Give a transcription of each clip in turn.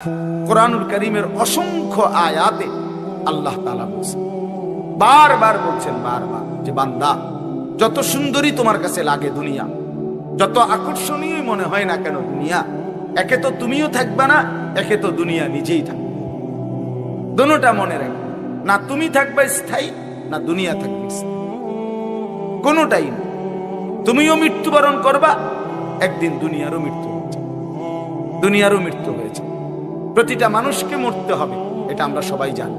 কোরআনুল কারীমের অসংখ্য আয়াতে আল্লাহ তাআলা বলেছেন, বারবার বলছেন, বারবার যে বান্দা, যত সুন্দরী তোমার কাছে লাগে দুনিয়া, যত আকর্ষণীয় মনে হয় না কেন দুনিয়া, একে তো তুমিও থাকবে না, একে তো দুনিয়া নিজেই থাকবে। দোনোটা মনে রাখবে, না তুমি থাকবে স্থায়ী, না দুনিয়া থাকবে স্থায়ী, কোনোটাই না। তুমিও মৃত্যুবরণ করবা, একদিন দুনিয়ারও মৃত্যু হয়েছে, দুনিয়ারও মৃত্যু হয়েছে। প্রতিটা মানুষকে মরতে হবে, এটা আমরা সবাই জানি।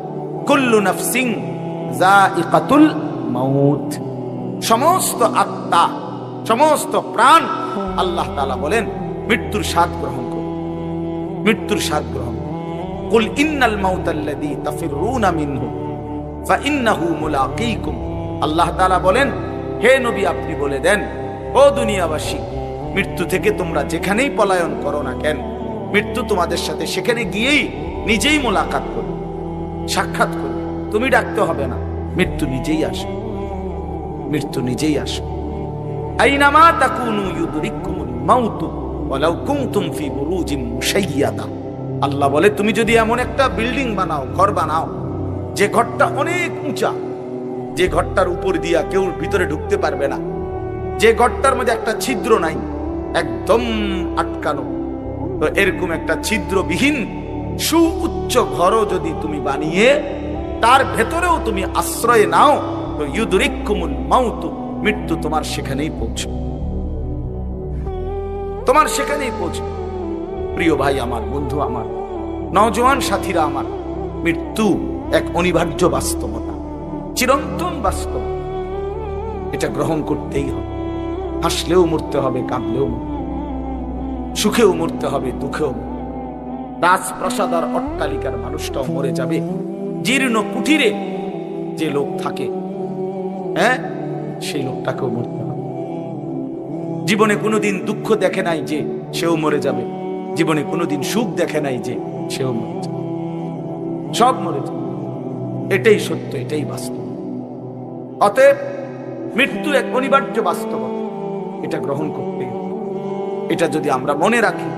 কুল্লু নাফসিন যায়িকাতুল মাউত, সমস্ত আত্মা, সমস্ত প্রাণ, আল্লাহ তাআলা বলেন মৃত্যুর স্বাদ গ্রহণ করো, মৃত্যুর স্বাদ গ্রহণ। কুল ইন্নাল মাউতাল্লাযী তাফিরুনা মিনহু ফাইন্নাহু মুলাকীকুম, আল্লাহ তাআলা বলেন হে নবী আপনি বলে দেন, ও দুনিয়াবাসী, মৃত্যু থেকে তোমরা যেখানেই পলায়ন করো না কেন, মৃত্যু তোমাদের সাথে সেখানে গিয়েই নিজেই মোলাকাত করবে, সাক্ষাৎ করবে। তুমি ডাকতে হবে না, মৃত্যু নিজেই আসে, মৃত্যু নিজেই আসে। আইনামা তাকুনু ইউদরিকুমুল মাউতু ওয়ালাউ কুনতুম ফি বুরুজিন মুশাইয়াদা, আল্লাহ বলে তুমি যদি এমন একটা বিল্ডিং বানাও, ঘর বানাও, যে ঘরটা অনেক উঁচা, যে ঘরটার উপর দিয়া কেউ ভিতরে ঢুকতে পারবে না, যে ঘরটার মধ্যে একটা ছিদ্র নাই, একদম আটকানো, তো এরকম একটা ছিদ্রবিহীন সুউচ্চ ঘরও যদি তুমি বানিয়ে তার ভেতরেও তুমি আশ্রয় নাও, তো ইউদরিকুমুল মাউত, মৃত্যু তোমার সেখানেই পৌঁছবে, তোমার সেখানেই পৌঁছবে। প্রিয় ভাই আমার, বন্ধু আমার, নওজোয়ান সাথীরা আমার, মৃত্যু এক অনিবার্য বাস্তবতা, চিরন্তন বাস্তব, এটা গ্রহণ করতেই হবে। হাসলেও মরতে হবে, কাঁদলেও মরতে, সুখেও মরতে হবে, দুঃখেও। রাজপ্রাসাদ আর অট্টালিকার মানুষটাও মরে যাবে, জীর্ণ কুটিরে যে লোক থাকে, হ্যাঁ, সেই লোকটাকেও মরতে হবে। জীবনে কোনোদিন দুঃখ দেখে নাই যে সেও মরে যাবে, জীবনে কোনোদিন সুখ দেখে নাই যে সেও মরে যাবে, সব মরে যাবে। এটাই সত্য, এটাই বাস্তব। অতএব মৃত্যু এক অনিবার্য বাস্তবতা, এটা গ্রহণ করতে হবে। এটা যদি আমরা মনে রাখি,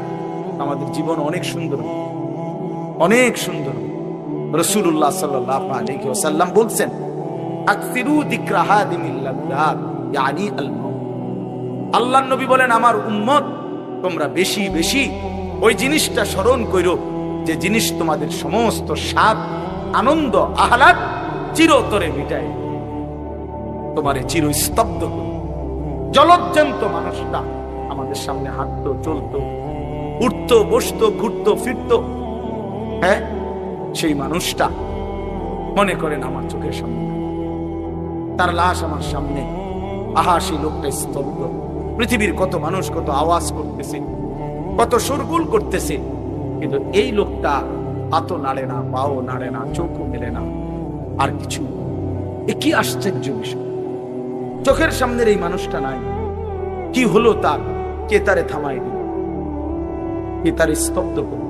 আমাদের জীবন অনেক সুন্দর, অনেক সুন্দর। রাসূলুল্লাহ সাল্লাল্লাহু আলাইহি ওয়াসাল্লাম বলছেন, আকসিরু যিকরা হাদিমিল লাযযাত ইয়ানি আল মাউত, আল্লাহর নবী বলেন আমার উম্মত তোমরা বেশি বেশি ওই জিনিসটা স্মরণ করো, যে জিনিস তোমাদের সমস্ত স্বাদ, আনন্দ, আহ্লাদ চিরতরে মিটায়, তোমারে চিরস্তব্ধ করে। জলজ্জান্ত মানুষটা আমাদের সামনে হাঁটতো, চলতো, উঠতো, বসতো, ঘুরতো, ফিরতো, হ্যাঁ, সেই মানুষটা মনে করেন আমার চোখের সামনে, তার লাশ আমার সামনে, আহা সেই লোকটা স্তব্ধ। পৃথিবীর কত মানুষ কত আওয়াজ করতেছে, কত শোরগোল করতেছে, কিন্তু এই লোকটা হাতও নাড়ে না, পাও নাড়ে না, চোখও মেলে না, আর কিছু। এ কি আশ্চর্য বিষয়, চোখের সামনের এই মানুষটা নাই, কি হলো তার? কে তারে থামাই দিল? কে তারে স্তব্ধ করল?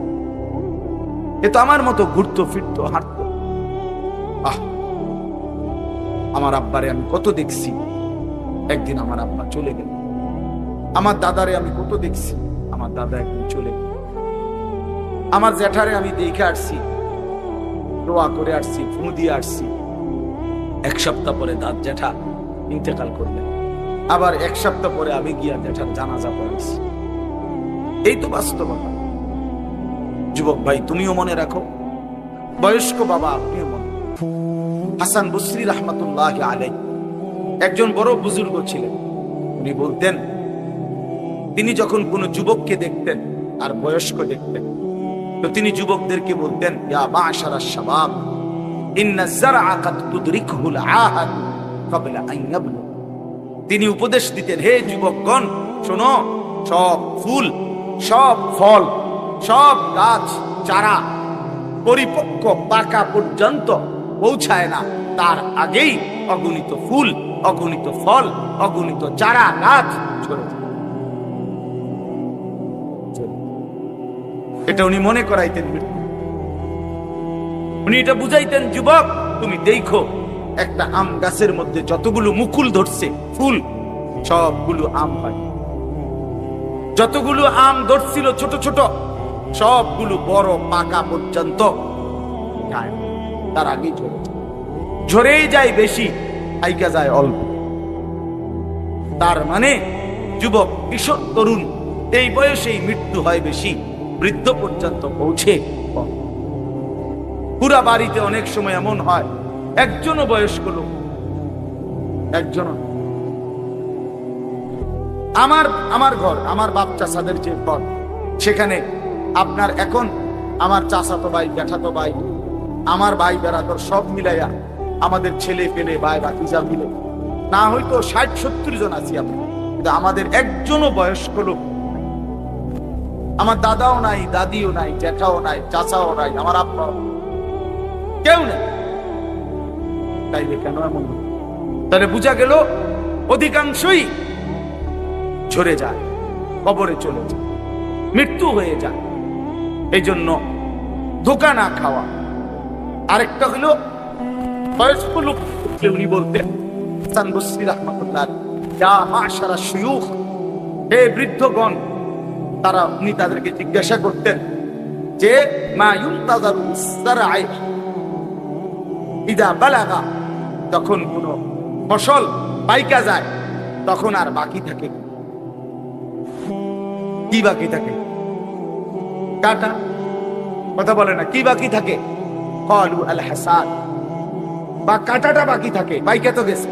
এ তো আমার মতো ঘুরতো, ফিরতো, হাঁটতো। আহ, আমার আব্বারে আমি কত দেখছি, একদিন আমার আব্বা চলে গেল। আমার দাদারে আমি কত দেখছি, আমার দাদা একদিন চলে গেল। আমার জ্যাঠারে আমি দেখে আসছি, দোয়া করে আসছি, ফু দিয়ে আসছি। এক সপ্তাহ পরে দাদ জ্যাঠা ইন্তেকাল করলেন, আবার এক সপ্তাহ পরে আমি গিয়া জ্যাঠার জানাজা পড়াইছি। এই তো বাস্তবতা। যুবক ভাই, তুমিও মনে রাখো, বয়স্ক বাবা আপনিও মনে। হাসান বসরি রাহমাতুল্লাহ আলাইহি একজন বড় বুজুর্গ ছিলেন। উনি বলতেন, তিনি যখন কোনো যুবককে দেখতেন আর বয়স্ক দেখতেন, তো তিনি যুবকদেরকে বলতেন, ইয়া মা'শারাশ শাবাব ইন্না যারআ কাদ তুদরিকুল আহাদ ক্বাবলা আন ইয়াবলুগ। তিনি উপদেশ দিতেন, হে যুবকগণ শোনো, সব ফুল, সব ফল, সব গাছ চারা পরিপক্ক পাকা পর্যন্ত পৌঁছায় না, তার আগেই অগণিত ফুল, অগণিত ফল, অগণিত চারা গাছ ঝরে যায়। এটা উনি মনে করাইতেন। উনি এটা বুঝাইতেন, যুবক তুমি দেখো, একটা আম গাছের মধ্যে যতগুলো মুকুল ধরছে, ফুল, সবগুলো আম হয়। যতগুলো আম ধরছিল ছোট ছোট, সবগুলো বড় পাকা পর্যন্ত যায়, তার আগেই ঝরেই যায় বেশি, আইকা যায় অল্প। তার মানে যুবক, কিশোর, তরুণ এই বয়সেই মৃত্যু হয় বেশি, বৃদ্ধ পর্যন্ত পৌঁছে কম। পুরা বাড়িতে অনেক সময় এমন হয় একজনও বয়স্ক লোক, একজনও। আমার ঘর, আমার বাপ চাচাদের যে ঘর, সেখানে আপনার এখন আমার চাচাতো ভাই, জ্যাঠাতো ভাই, আমার ভাই বেড়াদর সব মিলাইয়া আমাদের ছেলে পেলে ভাই ভাতিজা মিলে না হয়তো 60-70 জন আছি আমরা, কিন্তু আমাদের একজনও বয়স্ক লোক। আমার দাদাও নাই, দাদিও নাই, জ্যাঠাও নাই, চাচাও নাই, আমার আব্বা, কেউ নেই। তাইলে কেন এমন? তাহলে বুঝা গেল অধিকাংশই ঝরে যায়, কবরে চলে যায়, মৃত্যু হয়ে যায়। এই জন্য ধোঁকা না খাওয়া। আরেকটা হলো বয়স্ক লোক, উনি বলতেন হাসান বসরি রাহমাতুল্লাহ, ইয়া মাশারা শুয়ুখ, হে বৃদ্ধগণ, তারা উনি তাদেরকে জিজ্ঞাসা করতেন যে মা ইউনতাযারু সারআই ইদা বালাগা, যখন কোন ফসল পাইকা যায় তখন আর বাকি থাকে কি? বাকি থাকে কাটা। কথা বলে না, কি বাকি থাকে? ক্বালু আল হাসাদ, বা কাটাটা বাকি থাকে, পাইকা তো গেছে।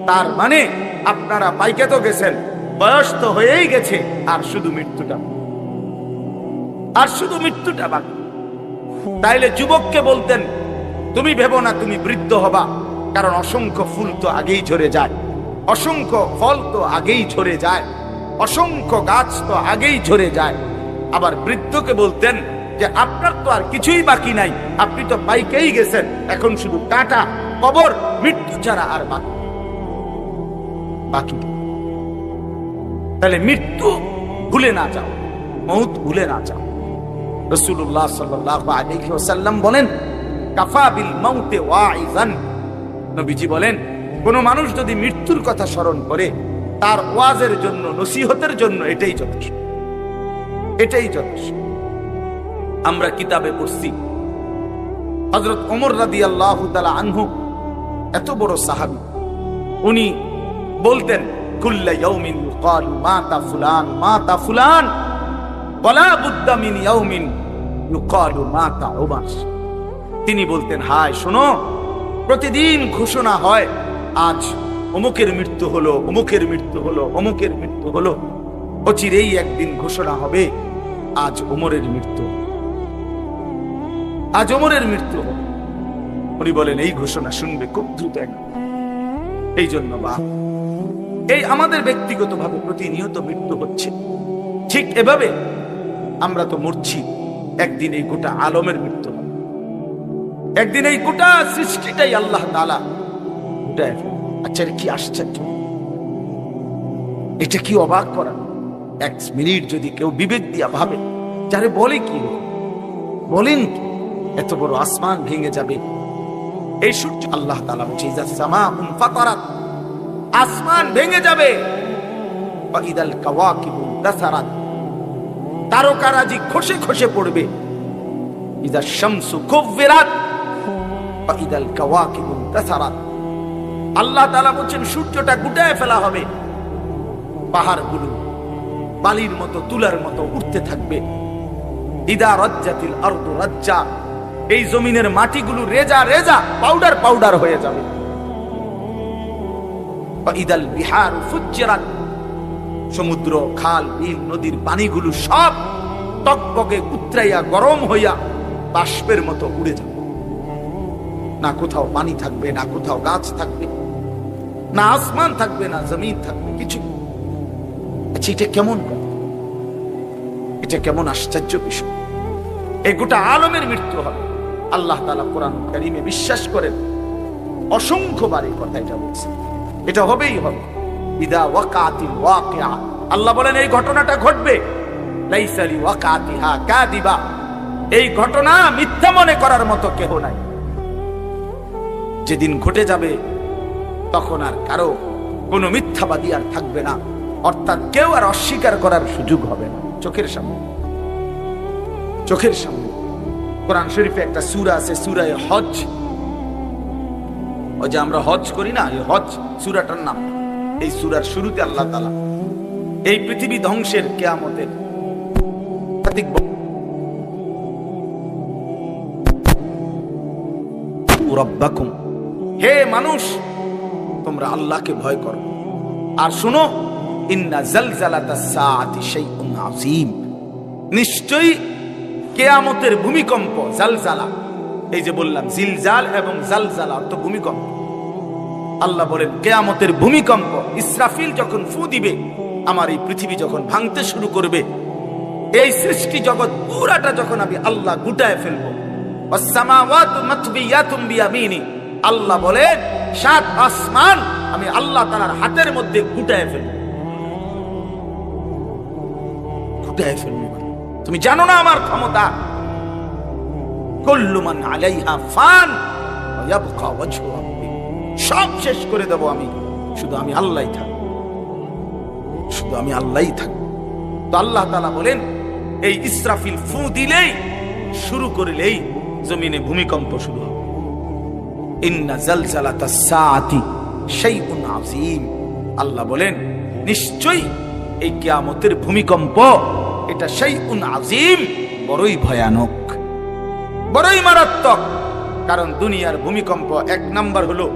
তার মানে আপনারা পাইকা তো গেছেন, বয়স তো হয়েই গেছে, আর শুধু মৃত্যুটা বাকি। তাইলে যুবককে বলতেন, তুমি ভেবো না তুমি বৃদ্ধ হবা, কারণ অসংখ্য ফুল তো আগেই ঝরে যায়, অসংখ্য ফল তো আগেই ঝরে যায়, অসংখ্য গাছ তো আগেই ঝরে যায়। আবার বৃদ্ধকে বলতেন যে আপনার তো আর কিছুই বাকি নাই, আপনি তো পাইকেই গেছেন, এখন শুধু কাটা, কবর, মৃত্যু ছাড়া আর বাকি। তাহলে মৃত্যু ভুলে না যাও, মউত ভুলে না যাও। রাসূলুল্লাহ সাল্লাল্লাহু আলাইহি ওয়াসাল্লাম বলেন, কাফা বিল মাউতে ওয়াইজান, নবীজি বলেন কোন মানুষ যদি মৃত্যুর কথা স্মরণ করে, তার ওয়াজের জন্য, নসিহতের জন্য এটাই যথেষ্ট, এটাই যথেষ্ট। আমরা কিতাবে পড়ছি হযরত ওমর রাদিয়াল্লাহু তাআলা আনহু, এত বড় সাহাবী, উনি বলতেন কুল্লা ইয়াউমিন ইউকালু মাতা ফুলান মাতা ফুলান ওয়ালা বুদ্দা মিন ইয়াউমিন ইউকালু মাতা উমার। তিনি বলতেন, হায় শোনো, প্রতিদিন ঘোষণা হয় আজ অমুকের মৃত্যু হলো, অমুকের মৃত্যু হলো, অমুকের মৃত্যু হলো। অচিরেই একদিন ঘোষণা হবে আজ ওমরের মৃত্যু, আজ ওমরের মৃত্যু হবে। উনি বলেন এই ঘোষণা শুনবে খুব দ্রুত একদিন। এই জন্য এই আমাদের ব্যক্তিগতভাবে প্রতিনিয়ত মৃত্যু হচ্ছে, ঠিক এভাবে আমরা তো মরছি, একদিন এই গোটা আলমের মৃত্যু হবে, একদিন এই গোটা সৃষ্টিটাই আল্লাহ তাআলা উঠায়। আচ্ছা, কি আশ্চর্য, এটা কি অবাক করা! এক মিনিট যদি কেউ বিবেক দিয়া ভাবে, যারে বলে কি, বলেন কি, এত বড় আসমান ভেঙে যাবে, এই সূর্য, আল্লাহ তাআলা বলছে ইযা সামাউন ফাতারাত, আসমান ভেঙে যাবে, ওয়া ইদাল কাওয়াকিবু তাসারাত, তারকারাজি খসে খসে পড়বে, ইযা শামসু কুব্বিরাত ওয়া ইদাল কাওয়াকিবু তাসারাত। আল্লাহ তাআলা বলেন সূর্যটা গুটায় ফেলা হবে, পাহাড়গুলো বালির মতো, তুলার মতো উঠতে থাকবে। ইদা রাজ্জাতিল আরদু রাজ্জা, এই জমিনের মাটিগুলো রেজা রেজা, পাউডার পাউডার হয়ে যাবে। ইদাল বিহারু ফুজ্জিরাত, সমুদ্র, খাল, বিল, নদীর পানিগুলো সব টকবকে উতরাইয়া গরম হইয়া বাষ্পের মতো উড়ে যাবে। না কোথাও পানি থাকবে, না কোথাও গাছ থাকবে, না আসমান থাকবে, না জমিন থাকবে, কিছু। আচ্ছা, এটা কেমন কথা, এটা কেমন আশ্চর্য বিষয়! এই গোটা আলমের মৃত্যু হবে। আল্লাহ তাআলা কোরআন কারীমে বিশ্বাস করেন, অসংখ্যবার এই কথা এটা বলছে, এটা হবেই হবে। ইদা ওয়াকাতিল ওয়াকিআ, আল্লাহ বলেন এই ঘটনাটা ঘটবে। লাইসা লিওয়াকাতিহা কাযিবা, এই ঘটনা মিথ্যা মনে করার মতো কেহ নাই। যেদিন ঘটে যাবে তখন আর কারো কোনো মিথ্যাবাদী আর থাকবে না, অর্থাৎ কেউ আর অস্বীকার করার সুযোগ হবে না। চোখের সামনে চোখের সামনে। কোরআন শরীফে একটা সূরা আছে, সূরা হজ। ওই যে আমরা হজ করি না, এই হজ সূরাটার নাম। এই সূরার শুরুতে আল্লাহ তাআলা এই পৃথিবী ধ্বংসের, কিয়ামতের রাব্বাকুম, হে মানুষ তোমরা আল্লাহকে ভয় করো। আর শুনো, ইন্না জালজালাতাস সাআতি শাইউন আযীম, নিশ্চয়ই কিয়ামতের ভূমিকম্প, জালজালা, এই যে বললাম জিলজাল এবং জালজালা অর্থ ভূমিকম্প। আল্লাহ বলেন কিয়ামতের ভূমিকম্প, ইসরাফিল যখন ফু দিবে, আমার এই পৃথিবী যখন ভাঙতে শুরু করবে, এই সৃষ্টি জগৎ পুরাটা যখন আমি আল্লাহ গুটায় ফেলবো, ওয়াসসামাওয়াতু মাতবিয়াতুম বিয়ামিনি, আল্লাহ বলেন 7 আসমান আমি আল্লাহ তাআলার হাতের মধ্যে গুটায় ফেলবো। গুটায় ফেলবো, তুমি জানো না আমার ক্ষমতা। কুল্লু মান আলাইহা ফান ওয়া ইয়াবকা ওয়াজহু রাব্বিক, সব শেষ করে দেব আমি, শুধু আমি আল্লাহই থাকব, শুধু আমি আল্লাহই থাকব। তো আল্লাহ তাআলা বলেন এই ইসরাফিল ফু দিলেই, শুরু করলেই জমিনে ভূমিকম্প শুরু হবে। ইন্না জালজালাতাস সাআতি শাইউন আযীম, আল্লাহ বলেন নিশ্চয়ই এই কিয়ামতের ভূমিকম্প, এটা শাইউন আযীম, বড়ই ভয়ানক, বড়ই মারাত্মক। কারণ দুনিয়ার ভূমিকম্প এক নাম্বার হলো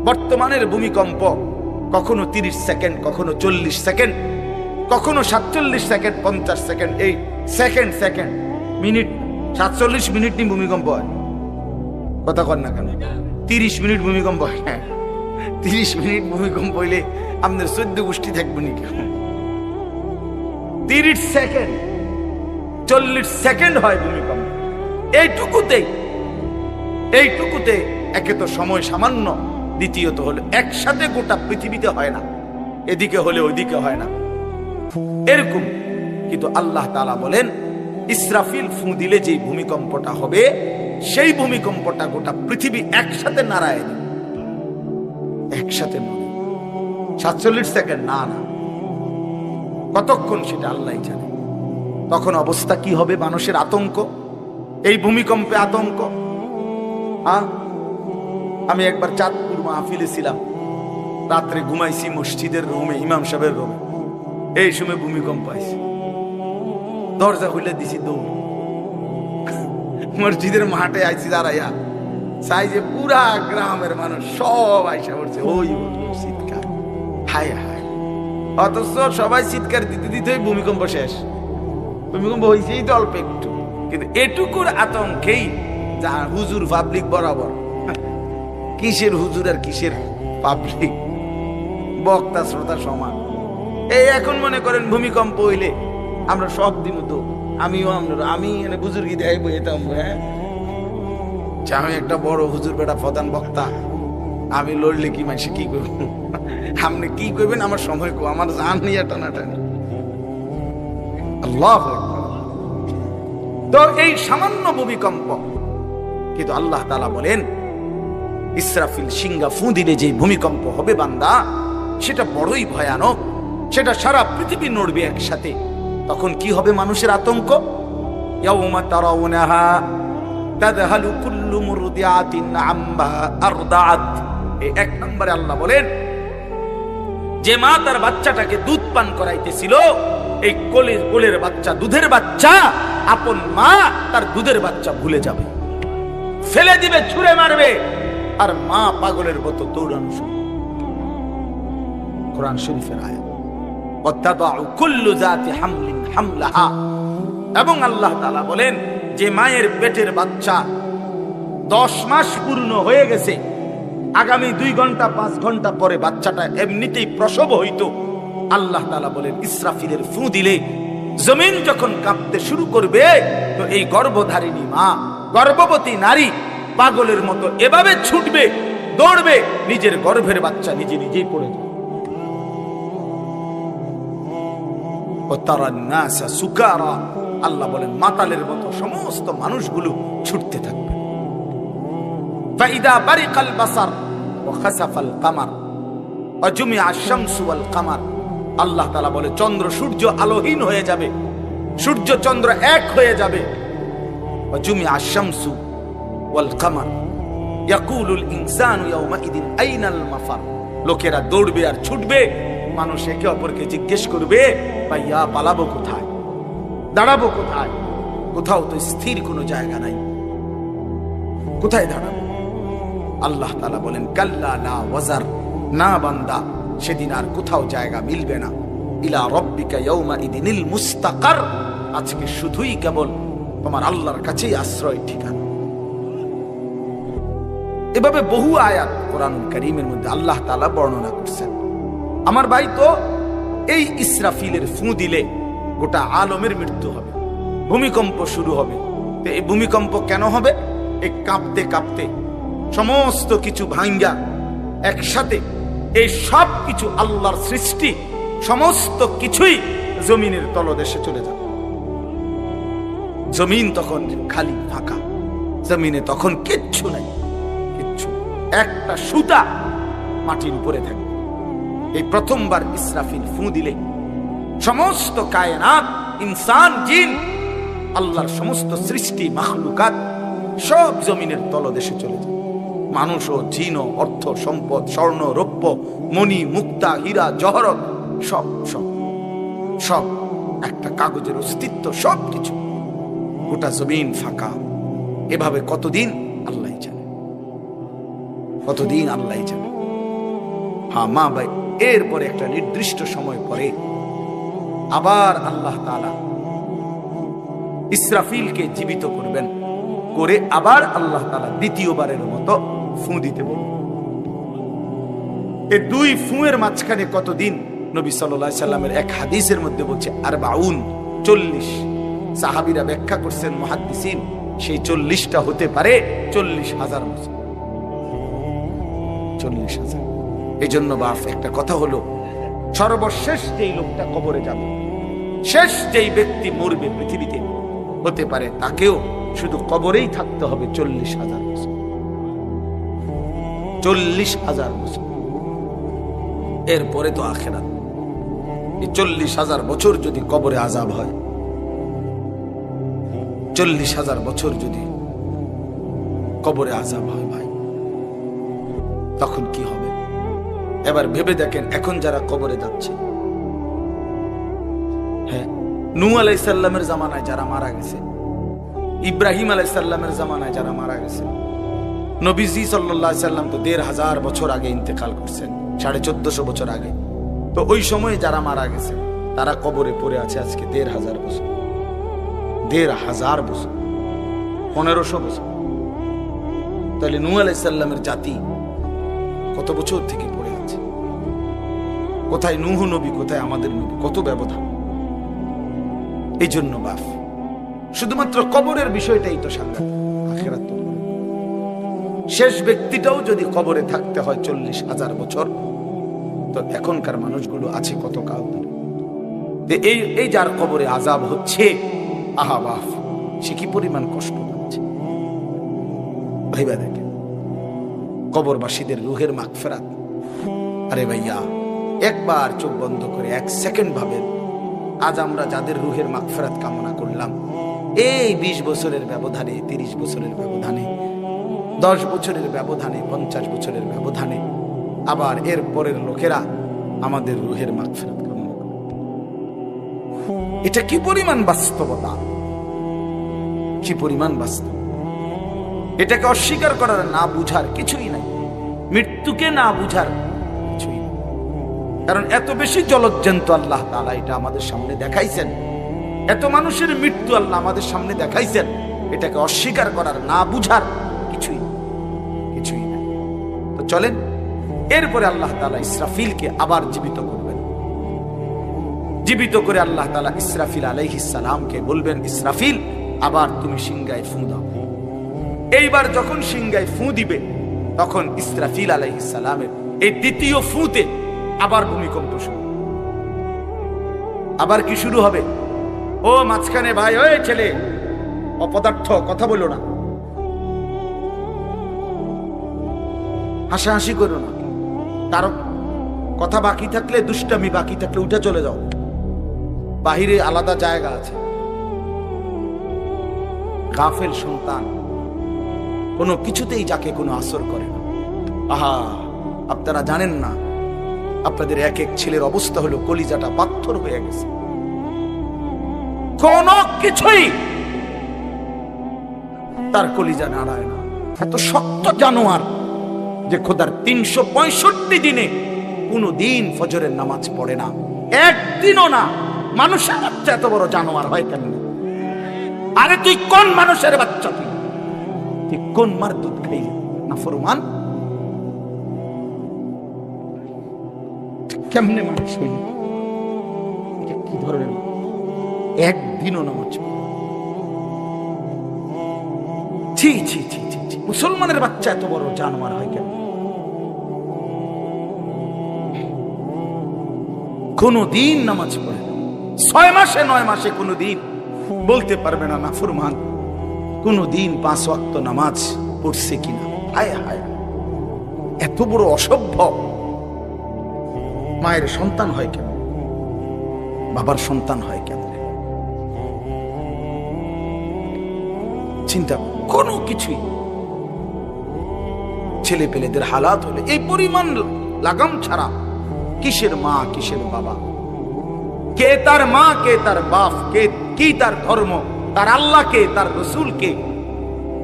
বর্তমানের ভূমিকম্প, কখনো 30 সেকেন্ড, কখনো 40 সেকেন্ড, কখনো 47 সেকেন্ড, 50 সেকেন্ড, এই সেকেন্ড সেকেন্ড মিনিট, 47 মিনিট নি ভূমিকম্প হয়। কথা কর না কেন? 30 মিনিট ভূমিকম্প হয়। 30 মিনিট ভূমিকম্প হইলে আপনার 14 গোষ্ঠী থাকবে নাকি? 30 সেকেন্ড, 40 সেকেন্ড হয় ভূমিকম্প। এইটুকুতে একে তো সময় সামান্য, দ্বিতীয়ত হলো একসাথে গোটা পৃথিবীতে হয় না, এদিকে হলে ওইদিকে হয় না, এরকম। কিন্তু আল্লাহ তাআলা বলেন ইসরাফিল ফু দিলে যে ভূমিকম্পটা হবে, সেই ভূমিকম্পটা গোটা পৃথিবী একসাথে নাড়ায় দেবে, একসাথে। 47 সেকেন্ড না, কতক্ষণ সেটা আল্লাহই জানে। তখন অবস্থা কি হবে? মানুষের আতঙ্ক, এই ভূমিকম্পে আতঙ্ক। আমি একবার চাঁদপুর মাহফিলে ছিলাম, রাত্রে ঘুমাইছি মসজিদের রুমে, ইমাম সাহেবের রুমে। এই সময় ভূমিকম্প আইছে, দরজা খুলে দিছি, দৌড় মসজিদের মাঠে আইছি দাঁড়াইয়া, চাই যে পুরা গ্রামের মানুষ সব আইসা পড়ছে, ওই চিৎকার, হায় হায়। অথচ সবাই চিৎকার দিতে দিতে ভূমিকম্প শেষ। ভূমিকম্প হয়েছেই তো অল্প একটু, কিন্তু এটুকুর আতঙ্কেই যা হুজুর পাবলিক বরাবর। কিসের হুজুর আর কিসের পাবলিক, বক্তা শ্রোতা সমান। এই এখন মনে করেন ভূমিকম্প হইলে আমরা সব দিন তো, আমি বুজুর্গি দেয় বইতাম, হ্যাঁ আমি একটা বড় হুজুর বেটা প্রধান বক্তা, আমি লড়লে কি মানুষে কি করব, আপনি কি করবেন আমার সময় কো, আমার জান নিয়ে টানাটানি। আল্লাহু আকবার। তো এই সামান্য ভূমিকম্প, কিন্তু আল্লাহ তাআলা বলেন ইসরাফিল সিংহা ফু দিলে যে ভূমিকম্প হবে বান্দা, সেটা বড়ই ভয়ানক, সেটা সারা পৃথিবী নড়বে একসাথে। তখন কি হবে মানুষের আতঙ্ক? ইয়াউমা তারাউনাহা তাযহালু কুল্লু মুরদিআতিন আম্মা আরদাআত। এই এক নম্বরে আল্লাহ বলেন যে মা তার বাচ্চাটাকে দুধ পান করাইতেছিল, এই কোলের বাচ্চা, দুধের বাচ্চা, আপন মা তার দুধের বাচ্চা ভুলে যাবে, ফেলে দিবে, ছুঁড়ে মারবে, আর মা পাগলের মতো দৌড়ানো শুরু। কোরআন শরীফের আয়াত। ওয়াতাদাউ কুল্লু যাতি হামলিন হামলাহা। এবং আল্লাহ তাআলা বলেন যে মায়ের পেটের বাচ্চা 10 মাস পূর্ণ হয়ে গেছে, আগামী 2 ঘন্টা 5 ঘন্টা পরে বাচ্চাটা এমনিতেই প্রসব হইতো। আল্লাহ তাআলা বলেন ইসরাফিলের ফু দিলে জমিন যখন কাঁপতে শুরু করবে, তো এই গর্ভধারিণী মা, গর্ভবতী নারী পাগলের মতো এভাবে ছুটবে, দৌড়বে, নিজের গর্ভের বাচ্চা নিজে নিজেই পড়ে যাবে। সুকারা, আল্লাহ বলেন মাতালের মতো সমস্ত মানুষগুলো ছুটতে থাকবে। ফাইদা বারিকাল বাসার ওয়া খাসাফাল কামার ওয়া জুমিআ আশ-শামসু ওয়াল কামার। আল্লাহ তাআলা বলে চন্দ্র সূর্য আলোহীন হয়ে যাবে, সূর্য চন্দ্র এক হয়ে যাবে, ওয়া জুমিআ আশ-শামসু ওয়াল কামার ইয়াকুলুল ইনসানু ইয়াওমাইদিন আইনাল মাফার। লোকেরা দৌড়বে আর ছুটবে, মানুষ একে অপরকে জিজ্ঞেস করবে, ভাইয়া পালাবো কোথায়, দাঁড়াবো কোথায়? কোথাও তো স্থির কোনো জায়গা নাই, কোথায় দাঁড়াবো? আল্লাহ তাআলা বলেন, কাল্লা লা ওয়াজার, না বান্দা, সেদিন আর কোথাও জায়গা মিলবে না। ইলা রাব্বিকা ইয়াওমাইদিনিল মুস্তাকার, আজকে শুধুই কেবল তোমার আল্লাহর কাছেই আশ্রয় ঠিকানা। এভাবে বহু আয়াত কোরআনুল কারীমের মধ্যে আল্লাহ তাআলা বর্ণনা করছেন। আমার ভাই, তো এই ইসরাফিলের ফু দিলে গোটা আলমের মৃত্যু হবে, ভূমিকম্প শুরু হবে। তো এই ভূমিকম্প কেন হবে? এই কাঁপতে কাঁপতে সমস্ত কিছু ভাঙ্গা একসাথে এই সব কিছু আল্লাহর সৃষ্টি সমস্ত কিছুই জমিনের তলদেশে চলে যাবে। জমিন তখন খালি ফাঁকা, জমিনে তখন কিচ্ছু নাই, কিচ্ছু, একটা সুতা মাটির উপরে থাকবে। এই প্রথমবার ইসরাফিল ফু দিলে সমস্ত কায়নাত, ইনসান, জিন, আল্লাহর সমস্ত সৃষ্টি মাখলুকাত সব জমিনের তলদেশে চলে যায়। মানুষ ও জিন ও অর্থ সম্পদ, স্বর্ণ রৌপ্য মণি মুক্তা হীরা জহরত সব সব সব একটা কাগজের অস্তিত্ব, সব কিছু, গোটা জমিন ফাঁকা। এভাবে কতদিন আল্লাহ জানে, কতদিন আল্লাহ জানে। হ্যাঁ মা ভাই, এরপরে একটা নির্দিষ্ট সময় পরে আবার আল্লাহ তাআলা ইসরাফিলকে জীবিত করবেন, করে আবার আল্লাহ তাআলা দ্বিতীয়বারের মতো ফু দিতে বলবেন। এই দুই ফুঁয়ের মাঝখানে কতদিন? নবী সাল্লাল্লাহু আলাইহি সাল্লামের এক হাদিসের মধ্যে বলছে 40 সাহাবীরা ব্যাখ্যা করছেন মুহাদ্দিসিন, সেই 40টা হতে পারে 40,000 বছর। 40,000। এই জন্য বাপ একটা কথা হলো, সর্বশেষ যেই লোকটা কবরে যাবে, শেষ যেই ব্যক্তি মরবে পৃথিবীতে, হতে পারে তাকেও শুধু কবরেই থাকতে হবে 40,000 বছর। 40,000 বছর, এরপরে তো আখিরাত। এই 40,000 বছর যদি কবরে আযাব হয়, 40,000 বছর যদি কবরে আযাব হয় ভাই, তখন কি হবে? এবার ভেবে দেখেন, এখন যারা কবরে যাচ্ছে, হ্যাঁ, নূহ আলাইহিস সালামের জামানায় যারা মারা গেছে, ইব্রাহিম আলাইহিস সালামের জামানায় যারা মারা গেছে, নবীজি সাল্লাল্লাহু আলাইহি সাল্লাম তো 1,500 বছর আগে ইন্তেকাল করছেন, 1450 বছর আগে। তো ওই সময়ে যারা মারা গেছে তারা কবরে পড়ে আছে আজকে 1,500 বছর, 1,500 বছর, 1500 বছর। তাহলে নূহ আলাইহিস সালামের জাতি কত বছর থেকে পড়ে আছে? কোথায় নূহ নবী, কোথায় আমাদের নবী? কত ব্যবধান! এই জন্য বাপ, শুধুমাত্র কবরের বিষয়টাই তো সাংঘাতিক, আখিরাত তো শেষ ব্যক্তিটাও যদি কবরে থাকতে হয় 40,000 বছর, তো এখনকার মানুষগুলো আছে কত কাল ধরে। এই যার কবরে আযাব হচ্ছে, আহা বাপ, সে কি পরিমাণ কষ্ট পাচ্ছে ভাইবা দেখেন। কবরবাসীদের রুহের মাগফিরাত, আরে ভাইয়া একবার চোখ বন্ধ করে 1 সেকেন্ড ভাবেন, আজ আমরা যাদের রুহের মাগফিরাত কামনা করলাম, এই 20 বছরের ব্যবধানে, 30 বছরের ব্যবধানে, 10 বছরের ব্যবধানে, 50 বছরের ব্যবধানে আবার এর পরের লোকেরা আমাদের রুহের মাগফিরাত কামনা করে। এটা কি পরিমাণ বাস্তবতা, কি পরিমাণ বাস্তব! এটাকে অস্বীকার করার, না বুঝার কিছুই নাই, মৃত্যুকে না বুঝার কিছুই নাই। কারণ এত বেশি জলজ্জান্ত আল্লাহ তাআলা এটা আমাদের সামনে দেখাইছেন, এত মানুষের মৃত্যু আল্লাহ আমাদের সামনে দেখাইছেন, এটাকে অস্বীকার করার, না বুঝার কিছুই কিছুই নাই। তো চলেন, এরপরে আল্লাহ তাআলা ইসরাফিলকে আবার জীবিত করবেন। জীবিত করে আল্লাহ তাআলা ইসরাফিল আলাইহিস সালামকে বলবেন, ইসরাফিল আবার তুমি সিংহায় ফু দাও। এইবার যখন সিংহায় ফু দিবে, তখন ইসরাফিল আলাইহিস সালামের এই দ্বিতীয় ফুতে আবার ভূমিকম্প শুরু। আবার কি শুরু হবে? ও মাঝখানে ভাই, ওই ছেলে অপদার্থ, কথা বলো না, হাসাহাসি করো না, কারো কথা বাকি থাকলে, দুষ্টামি বাকি থাকলে উঠে চলে যাও, বাহিরে আলাদা জায়গা আছে। গাফেল সন্তান কোনো কিছুতেই যাকে কোনো আসর করে না। আহা, আপনারা জানেন না, আপনাদের এক এক ছেলের অবস্থা হলো কলিজাটা পাথর হয়ে গেছে। কোন কিছুই তার কলিজা নাড়ায় না। এত শক্ত জানোয়ার যে খোদার 365 দিনে কোন দিন ফজরের নামাজ পড়ে না, একদিনও না। মানুষের বাচ্চা এত বড় জানোয়ার হয় কেন? আরে তুই কোন মানুষের বাচ্চা? তুই কোন মার দুধ খাইলি? নাফরমান। কেমনে মানুষ হইল? এটা কি ধরনের? একদিনও নামাজ পড়ে? ছি ছি ছি ছি ছি। মুসলমানের বাচ্চা এত বড় জানোয়ার হয় কেন? কোনদিন নামাজ পড়ে 6 মাসে 9 মাসে কোনদিন বলতে পারবে না নাফরমান কোনদিন 5 ওয়াক্ত নামাজ পড়ছে কিনা। হায় হায়, এত বড় অসভ্য। মায়ের সন্তান হয় কেন? বাবার সন্তান হয় কেন? চিন্তা, কোনো কিছুই ছেলে পেলেদের হালাত হলে এই পরিমাণ লাগাম ছাড়া কিসের মা কিসের বাবা, কে তার মা কে তার বাপ, কে কি তার ধর্ম, তার আল্লাহ কে, তার রসুল কে,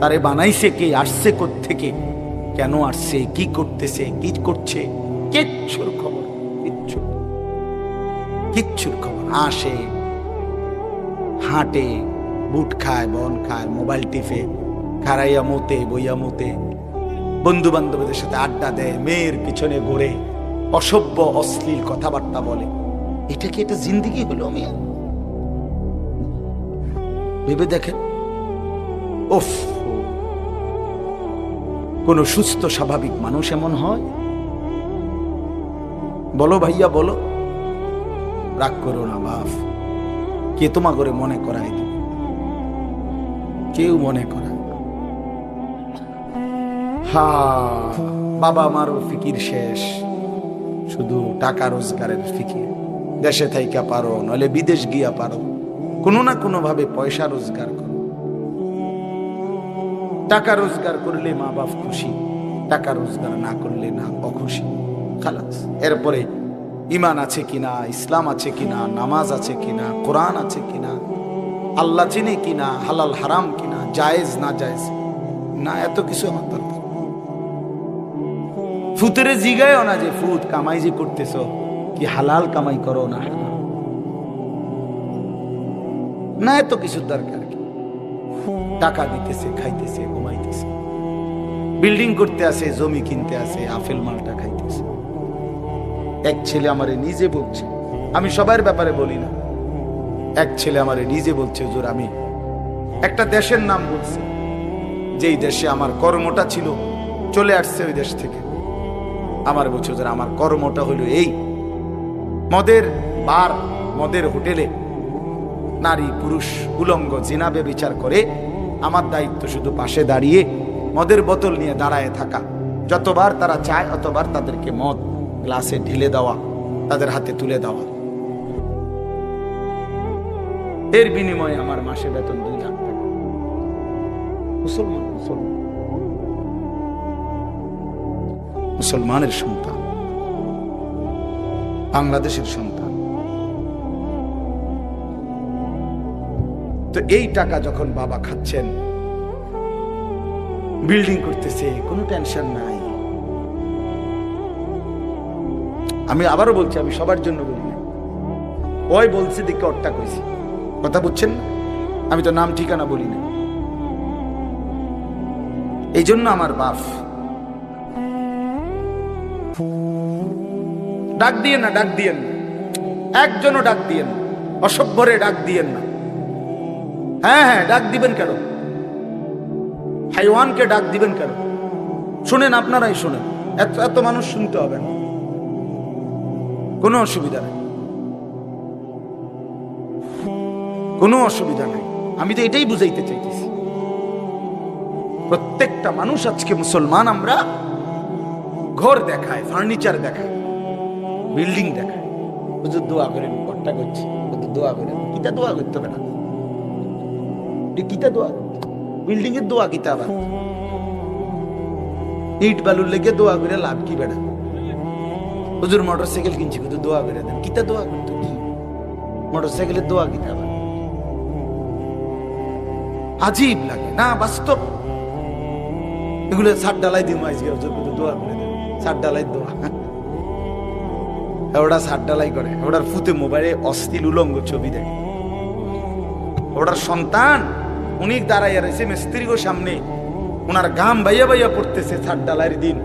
তারে বানাইছে কে, আসছে কোত্থেকে, কেন আসছে, কি করতেছে, কি করছে, কিচ্ছুর খবর, কিচ্ছুর খবর। আসে, হাঁটে, বুট খায়, বন খায়, মোবাইল টিপে, খারাইয়া মতে, বইয়া মতে, বন্ধু বান্ধবদের সাথে আড্ডা দেয়, মেয়ের পিছনে ঘুরে, অসভ্য অশ্লীল কথাবার্তা বলে। এটা কি এটা জিন্দেগি হলো? মিয়া ভেবে দেখেন। ওফ, কোন সুস্থ স্বাভাবিক মানুষ এমন হয়? বলো ভাইয়া, বলো। রাগ করো না বাপ, কে তোমা করে মনে করায় দিবে? কেউ মনে করায়। হা, বাবা মারও ফিকির শেষ, শুধু টাকা রোজগারের ফিকির। দেশে থাইকা পারো, নইলে বিদেশ গিয়া পারো, কোনো না কোনো ভাবে পয়সা রোজগার করো। টাকা রোজগার করলে মা বাপ খুশি, টাকা রোজগার না করলে না, অখুশি। খালাস। এরপরে ইমান আছে কিনা, ইসলাম আছে কিনা, নামাজ আছে কিনা, কোরআন আছে কিনা, আল্লাহ চিনে কিনা, হালাল হারাম কিনা, জায়েজ না জায়েজ না, এত কিছু আমার দরকার। ফুতেরে জিগায়ও না যে ফুত কামাই যে করতেছ কি হালাল কামাই করো না না, এত কিছুর দরকার কি? টাকা দিতেছে, খাইতেছে, ঘুমাইতেছে, বিল্ডিং করতে আসে, জমি কিনতে আসে, আফেল মালটা খাইতেছে। এক ছেলে আমারে নিজে বলছে, আমি সবার ব্যাপারে বলি না, এক ছেলে আমারে নিজে বলছে, হুজুর আমি একটা দেশের নাম বলছি, যেই দেশে আমার কর্মটা ছিল, চলে আসছে ওই দেশ থেকে। আমার বলছে, হুজুর আমার কর্মটা হলো এই, মদের বার, মদের হোটেলে নারী পুরুষ উলঙ্গ জিনাবে বিচার করে, আমার দায়িত্ব শুধু পাশে দাঁড়িয়ে মদের বোতল নিয়ে দাঁড়ায় থাকা, যতবার তারা চায় অতবার তাদেরকে মদ গ্লাসে ঢেলে দেওয়া, তাদের হাতে তুলে দেওয়া। এর বিনিময়ে আমার মাসে বেতন 2 লাখ টাকা। মুসলমান, মুসলমান, মুসলমানের সন্তান, বাংলাদেশের সন্তান। তো এই টাকা যখন বাবা খাচ্ছেন, বিল্ডিং করতেছে, কোনো টেনশন নাই। আমি আবারও বলছি, আমি সবার জন্য বলি না, ওই বলছি দিকে অট্টা কইছি, কথা বুঝছেন না? আমি তো নাম ঠিকানা বলি না। এই জন্য আমার বাপ, ডাক দিয়েন না, ডাক দিয়েন না, একজনও ডাক দিয়েন না, অসভ্যরে ডাক দিয়েন না। হ্যাঁ হ্যাঁ, ডাক দিবেন কেন? হাইওয়ানকে ডাক দিবেন কেন? শুনেন, আপনারাই শুনেন, এত এত মানুষ শুনতে হবে না, কোনো অসুবিধা নেই, কোনো অসুবিধা নেই। আমি তো এটাই বুঝাইতে চাইতেছি, প্রত্যেকটা মানুষ আজকে মুসলমান, আমরা ঘর দেখায়, ফার্নিচার দেখায়, বিল্ডিং দেখায়। হুজুর দোয়া করেন, ঘরটা করছি, হুজুর দোয়া করেন। কিতা দোয়া করতে হবে না, কিতা দোয়া, বিল্ডিং এর দোয়া কিতা আবার ইট বালুর লেগে দোয়া করে লাভ কি বেড়া হুজুর মোটরসাইকেল কিনছি কিন্তু দোয়া করে দেন কিতা দোয়া করতো কি মোটরসাইকেলের দোয়া কিতা আবার আজীব লাগে না বাস্তব এগুলো ছাদ ডালাই দিয়ে মাইজ গিয়ে দোয়া করে দেন ছাদ ডালাই দোয়া ওটা ছাদ ডালাই করে ওটার ফুতে মোবাইলে অশ্লীল উলঙ্গ ছবি দেখে ওটার সন্তান উনি দাঁড়াইয়া রয়েছে মিস্ত্রির সামনে ওনার গাম বাইয়া বাইয়া পড়তেছে ছাদ ডালাইয়ের দিন